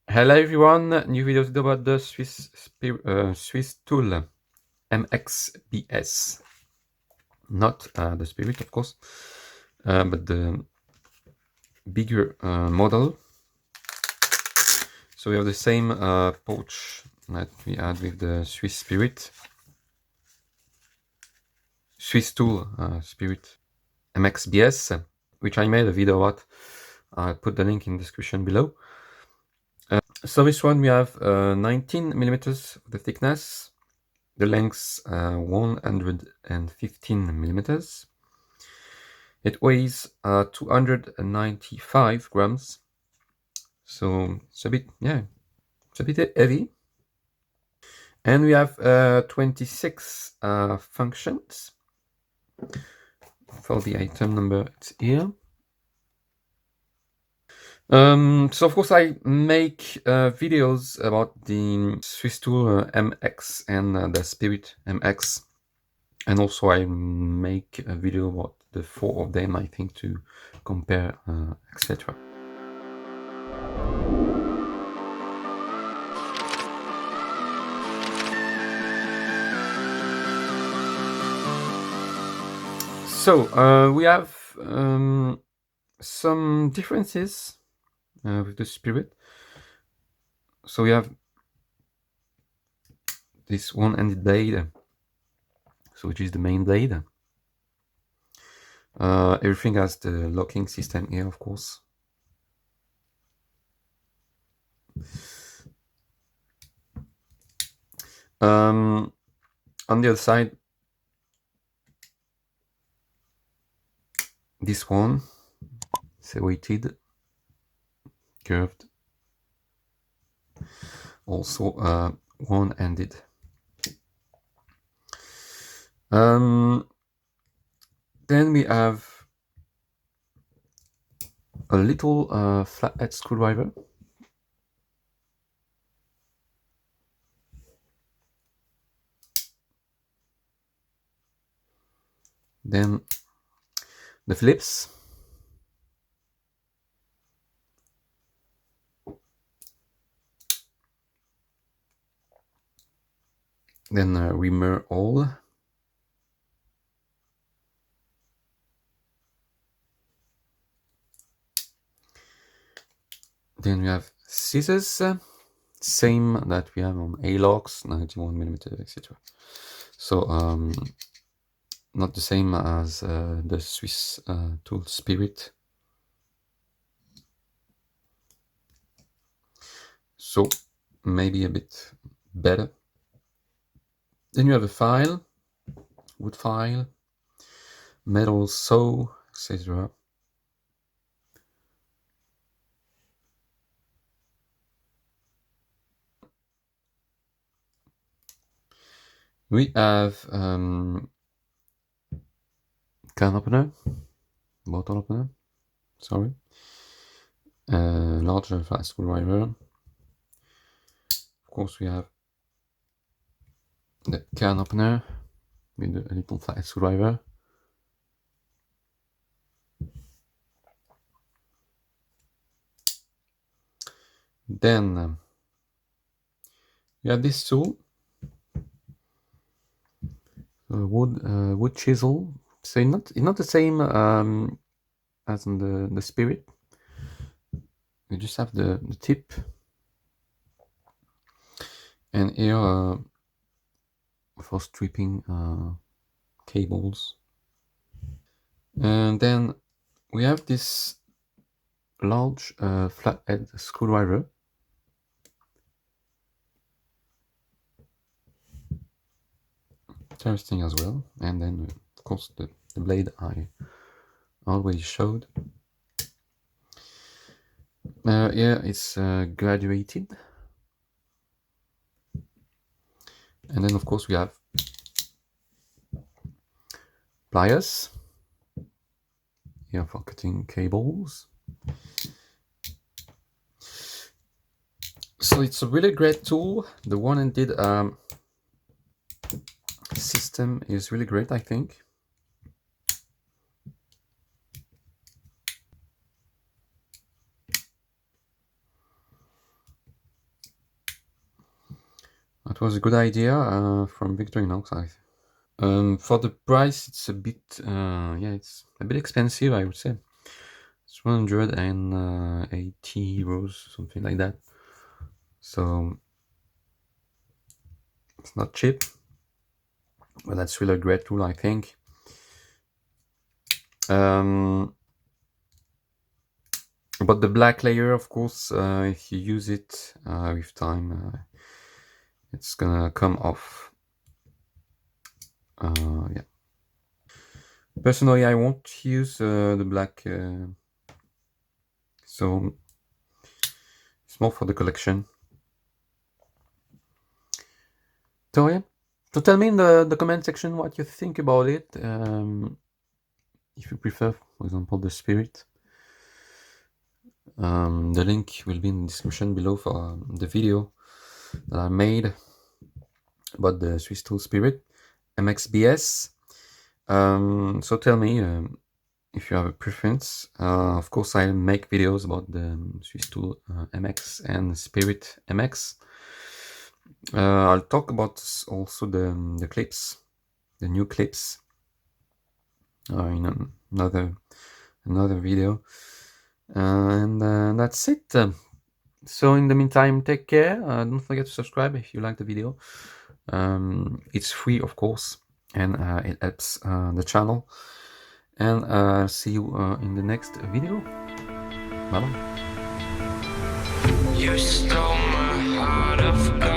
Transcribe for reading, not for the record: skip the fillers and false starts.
Hello everyone, new video today about the Swiss tool MXBS. Not the Spirit, of course, but the bigger model. So we have the same pouch that we had with the Swiss tool Spirit MXBS, which I made a video about. I'll put the link in the description below. So this one we have 19 millimeters the thickness, the length 115 millimeters. It weighs 295 grams, so it's a bit, it's a bit heavy. And we have 26 functions. For the item number, it's here. So of course I make videos about the Swiss tool MX and the Spirit MX, and also I make a video about the 4 of them, I think, to compare, etc. So we have some differences with the Spirit. So we have this one-ended blade, so which is the main blade. Everything has the locking system here, of course. On the other side, this one, serrated, curved, also one-ended. Then we have a little flathead screwdriver. Then the Phillips. Then rimmer awl. Then we have scissors, same that we have on A-locks, 91mm, etc. So not the same as the Swiss tool Spirit. So maybe a bit better. Then you have a file, wood file, metal saw, etc. We have can opener, bottle opener, sorry, larger flat screwdriver. Of course, we have the can opener with a little flat screwdriver. Then we have this tool, wood chisel. So it's not the same as in the Spirit. We just have the tip, and here for stripping cables. And then we have this large flathead screwdriver. Interesting as well. And then of course the blade I always showed. Here it's graduated. And then of course we have pliers here for cutting cables. So it's a really great tool. The one-handed system is really great, I think. It was a good idea from Victorinox. For the price, it's a bit, it's a bit expensive, I would say. It's 180 euros, something like that. So it's not cheap, but that's really a great tool, I think. But the black layer, of course, if you use it with time, it's gonna come off. Yeah. Personally, I won't use the black, so it's more for the collection. So yeah, so tell me in the comment section what you think about it. If you prefer, for example, the Spirit. The link will be in the description below for the video that I made about the Swiss tool Spirit MXBS. So tell me if you have a preference. Of course, I'll make videos about the Swiss tool MX and Spirit MX. I'll talk about also the clips, the new clips, in another video, and that's it. So in the meantime, take care. Don't forget to subscribe if you like the video. It's free, of course, and it helps the channel. And see you in the next video. Bye bye. You stole my heart of gold.